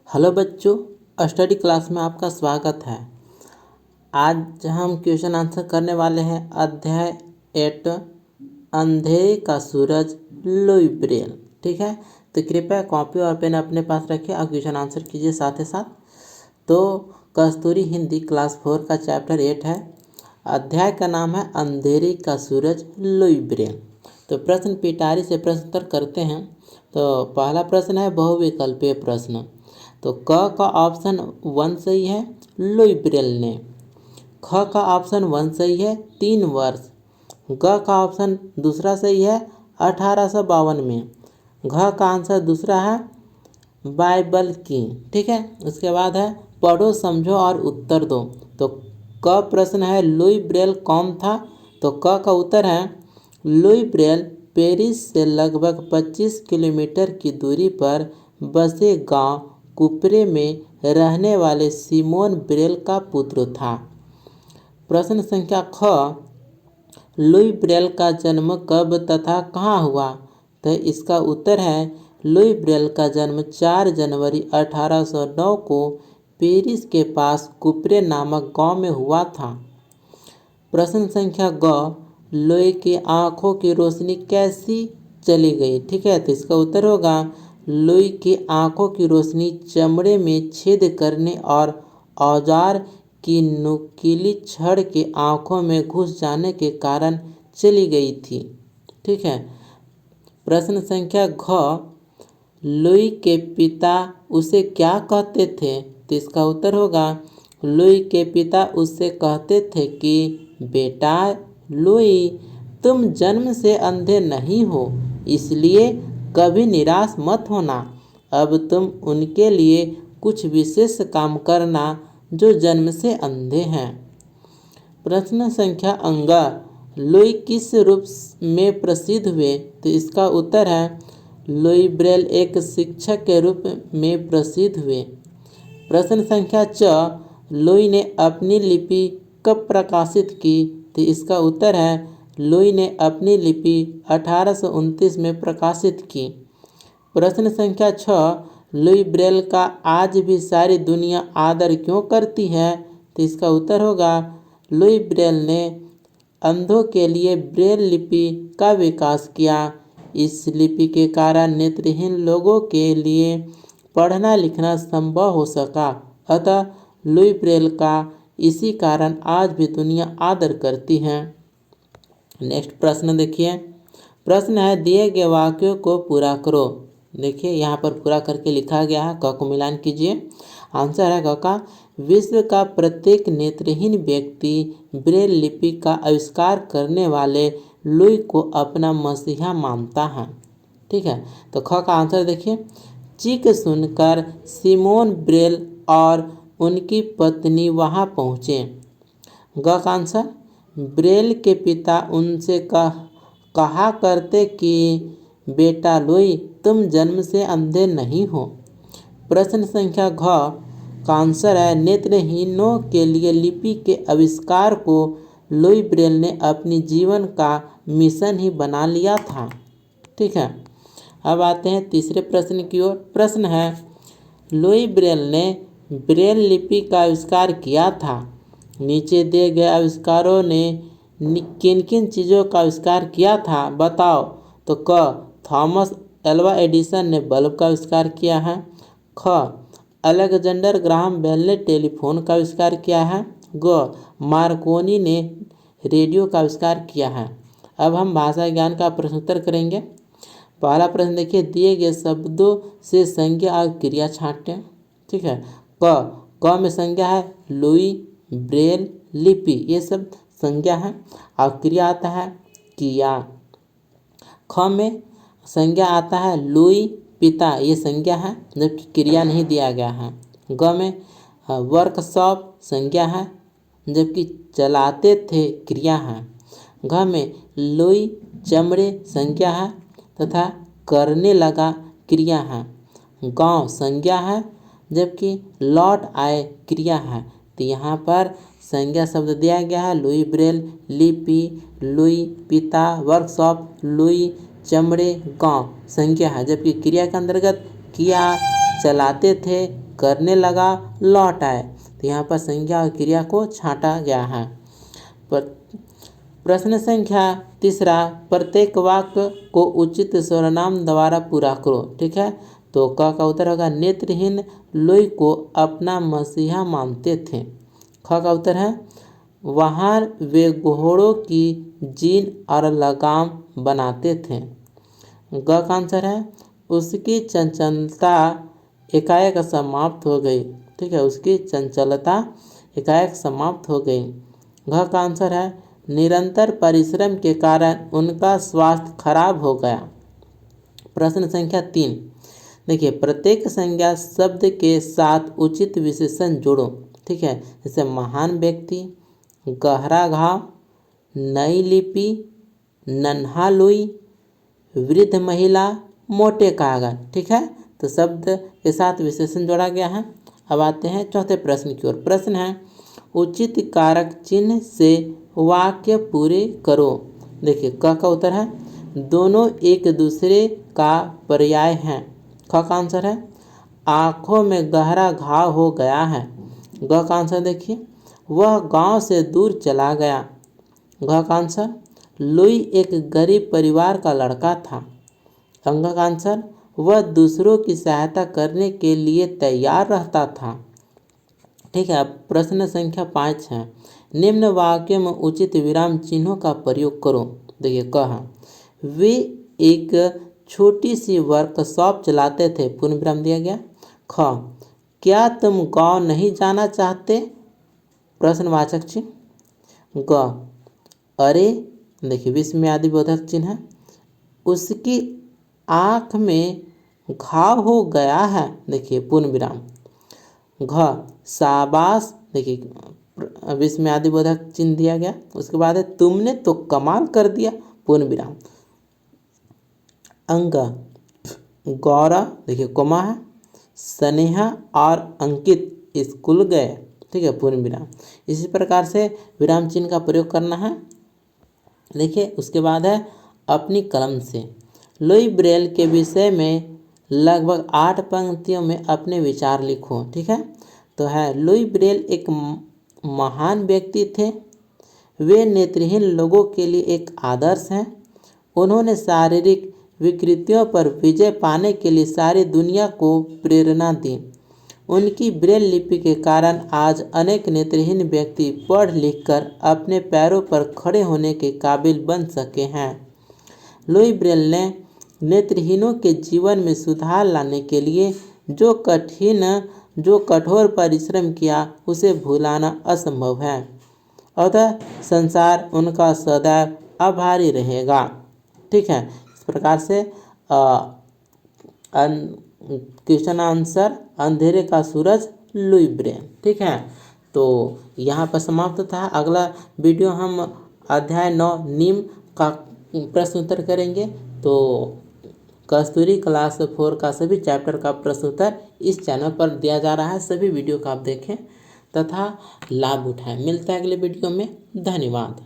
Hello बच्चों, study class में आपका स्वागत है। आज हम क्वेश्चन आंसर करने वाले हैं अध्याय 8 अंधेरे का सूरज लुई ब्रेल। ठीक है, तो कृपया कॉपी और पेन अपने पास रखें और क्वेश्चन आंसर कीजिए साथ ही साथ। तो कस्तूरी हिंदी क्लास 4 का चैप्टर 8 है। अध्याय का नाम है अंधेरे का सूरज लुई ब्रेल। तो प्रश्न पिटारी से प्रश्न उत्तर करते हैं। तो पहला प्रश्न है बहुविकल्पीय प्रश्न। तो क का ऑप्शन 1 सही है, लुई ब्रेल ने। ख का ऑप्शन 1 सही है, 3 वर्ष। ग का ऑप्शन दूसरा सही है, 1852 में। घ का आंसर दूसरा है, बाइबल की। ठीक है, उसके बाद है पढ़ो समझो और उत्तर दो। तो क प्रश्न है लुई ब्रेल कौन था। तो क का उत्तर है लुई ब्रेल पेरिस से लगभग 25 किलोमीटर की दूरी पर बसे गांव कुपरे में रहने वाले सिमोन ब्रेल का पुत्र था। प्रश्न संख्या ख, लुई ब्रेल का जन्म कब तथा कहाँ हुआ। तो इसका उत्तर है लुई ब्रेल का जन्म 4 जनवरी 1809 को पेरिस के पास कुपरे नामक गांव में हुआ था। प्रश्न संख्या ग, लुई की आंखों की रोशनी कैसी चली गई। ठीक है, तो इसका उत्तर होगा लुई की आंखों की रोशनी चमड़े में छेद करने और औजार की नुकीली छड़ के आंखों में घुस जाने के कारण चली गई थी। ठीक है, प्रश्न संख्या घ, लुई के पिता उसे क्या कहते थे। तो इसका उत्तर होगा लुई के पिता उससे कहते थे कि बेटा लुई, तुम जन्म से अंधे नहीं हो, इसलिए कभी निराश मत होना। अब तुम उनके लिए कुछ विशेष काम करना जो जन्म से अंधे हैं। प्रश्न संख्या अंगा, लुई किस रूप में प्रसिद्ध हुए। तो इसका उत्तर है लुई ब्रेल एक शिक्षक के रूप में प्रसिद्ध हुए। प्रश्न संख्या च, लुई ने अपनी लिपि कब प्रकाशित की। तो इसका उत्तर है लुई ने अपनी लिपि 1829 में प्रकाशित की। प्रश्न संख्या 6, लुई ब्रेल का आज भी सारी दुनिया आदर क्यों करती है। तो इसका उत्तर होगा लुई ब्रेल ने अंधों के लिए ब्रेल लिपि का विकास किया। इस लिपि के कारण नेत्रहीन लोगों के लिए पढ़ना लिखना संभव हो सका। अतः लुई ब्रेल का इसी कारण आज भी दुनिया आदर करती है। नेक्स्ट प्रश्न देखिए। प्रश्न है दिए गए वाक्यों को पूरा करो। देखिए यहाँ पर पूरा करके लिखा गया है, क को मिलान कीजिए। आंसर है क का, विश्व का प्रत्येक नेत्रहीन व्यक्ति ब्रेल लिपि का आविष्कार करने वाले लुई को अपना मसीहा मानता है। ठीक है, तो ख का आंसर देखिए, चीख सुनकर सिमोन ब्रेल और उनकी पत्नी वहां पहुंचे। ग का आंसर, ब्रेल के पिता उनसे कहा करते कि बेटा लुई, तुम जन्म से अंधे नहीं हो। प्रश्न संख्या घ का आंसर है नेत्रहीनों के लिए लिपि के आविष्कार को लुई ब्रेल ने अपनी जीवन का मिशन ही बना लिया था। ठीक है, अब आते हैं तीसरे प्रश्न की ओर। प्रश्न है लुई ब्रेल ने ब्रेल लिपि का आविष्कार किया था। नीचे दिए गए आविष्कारों ने किन किन चीज़ों का आविष्कार किया था बताओ। तो क, थॉमस एल्वा एडिसन ने बल्ब का आविष्कार किया है। ख, अलेक्जेंडर ग्राहम बेल ने टेलीफोन का आविष्कार किया है। ग, मार्कोनी ने रेडियो का आविष्कार किया है। अब हम भाषा ज्ञान का प्रश्नोत्तर करेंगे। पहला प्रश्न देखिए, दिए गए शब्दों से संज्ञा और क्रिया छांटें। ठीक है, क में संज्ञा है लुई ब्रेल लिपि, ये सब संज्ञा है और क्रिया आता है किया। ख में संज्ञा आता है लुई पिता, ये संज्ञा है जबकि क्रिया नहीं दिया गया है। ग में वर्कशॉप संज्ञा है जबकि चलाते थे क्रिया है। घ में लुई चमड़े संज्ञा है तथा करने लगा क्रिया है। गांव संज्ञा है जबकि लौट आए क्रिया है। तो यहाँ पर संज्ञा शब्द दिया गया है लुई ब्रेल लिपि, लुई पिता, वर्कशॉप, लुई चमड़े, गांव संज्ञा है जबकि क्रिया के अंतर्गत किया, चलाते थे, करने लगा, लौट आए। तो यहाँ पर संज्ञा और क्रिया को छांटा गया है। प्रश्न संख्या 3, प्रत्येक वाक्य को उचित सर्वनाम द्वारा पूरा करो। ठीक है, तो क का उत्तर होगा नेत्रहीन लोई को अपना मसीहा मानते थे। ख का उत्तर है वहाँ वे घोड़ों की जीन और लगाम बनाते थे। ग का आंसर है उसकी चंचलता एकाएक समाप्त हो गई। ठीक है, उसकी चंचलता एकाएक समाप्त हो गई। घ का आंसर है निरंतर परिश्रम के कारण उनका स्वास्थ्य खराब हो गया। प्रश्न संख्या 3, देखिए प्रत्येक संज्ञा शब्द के साथ उचित विशेषण जोड़ो। ठीक है, जैसे महान व्यक्ति, गहरा घाव, नई लिपि, नन्हा लुई, वृद्ध महिला, मोटे कागज। ठीक है, तो शब्द के साथ विशेषण जोड़ा गया है। अब आते हैं चौथे प्रश्न की ओर। प्रश्न है उचित कारक चिन्ह से वाक्य पूरे करो। देखिए क का उत्तर है दोनों एक दूसरे का पर्याय हैं। ख का आंसर है आँखों में गहरा घाव हो गया है। ग का आंसर देखिए वह गांव से दूर चला गया। घ का आंसर लुई एक गरीब परिवार का लड़का था। अंग का आंसर वह दूसरों की सहायता करने के लिए तैयार रहता था। ठीक है, अब प्रश्न संख्या 5 है निम्न वाक्य में उचित विराम चिन्हों का प्रयोग करो। देखिए कहा वे एक छोटी सी वर्कशॉप चलाते थे, पूर्ण विराम दिया गया। ख क्या तुम गांव नहीं जाना चाहते, प्रश्नवाचक चिन्ह। ग अरे देखिए विस्मयादि बोधक चिन्ह है उसकी आँख में घाव हो गया है, देखिए पूर्ण विराम। घ शाबाश, देखिए विस्मयादि बोधक चिन्ह दिया गया। उसके बाद है तुमने तो कमाल कर दिया, पूर्ण विराम। अंग गौरव, देखिए कोमा है, स्नेहा और अंकित स्कूल गए। ठीक है, पूर्ण विराम। इसी प्रकार से विराम चिन्ह का प्रयोग करना है। देखिए उसके बाद है अपनी कलम से लुई ब्रेल के विषय में लगभग 8 पंक्तियों में अपने विचार लिखो। ठीक है, तो है लुई ब्रेल एक महान व्यक्ति थे। वे नेत्रहीन लोगों के लिए एक आदर्श हैं। उन्होंने शारीरिक विकृतियों पर विजय पाने के लिए सारी दुनिया को प्रेरणा दी। उनकी ब्रेल लिपि के कारण आज अनेक नेत्रहीन व्यक्ति पढ़ लिखकर अपने पैरों पर खड़े होने के काबिल बन सके हैं। लुई ब्रेल ने नेत्रहीनों के जीवन में सुधार लाने के लिए जो कठोर परिश्रम किया उसे भुलाना असंभव है। अतः संसार उनका सदैव आभारी रहेगा। ठीक है, इस प्रकार से क्वेश्चन आंसर अंधेरे का सूरज लुई ब्रेल। ठीक है, तो यहाँ पर समाप्त था। अगला वीडियो हम अध्याय 9 निम्न का प्रश्न उत्तर करेंगे। तो कस्तूरी क्लास 4 का सभी चैप्टर का प्रश्न उत्तर इस चैनल पर दिया जा रहा है। सभी वीडियो का आप देखें तथा लाभ उठाएं। मिलता है अगले वीडियो में। धन्यवाद।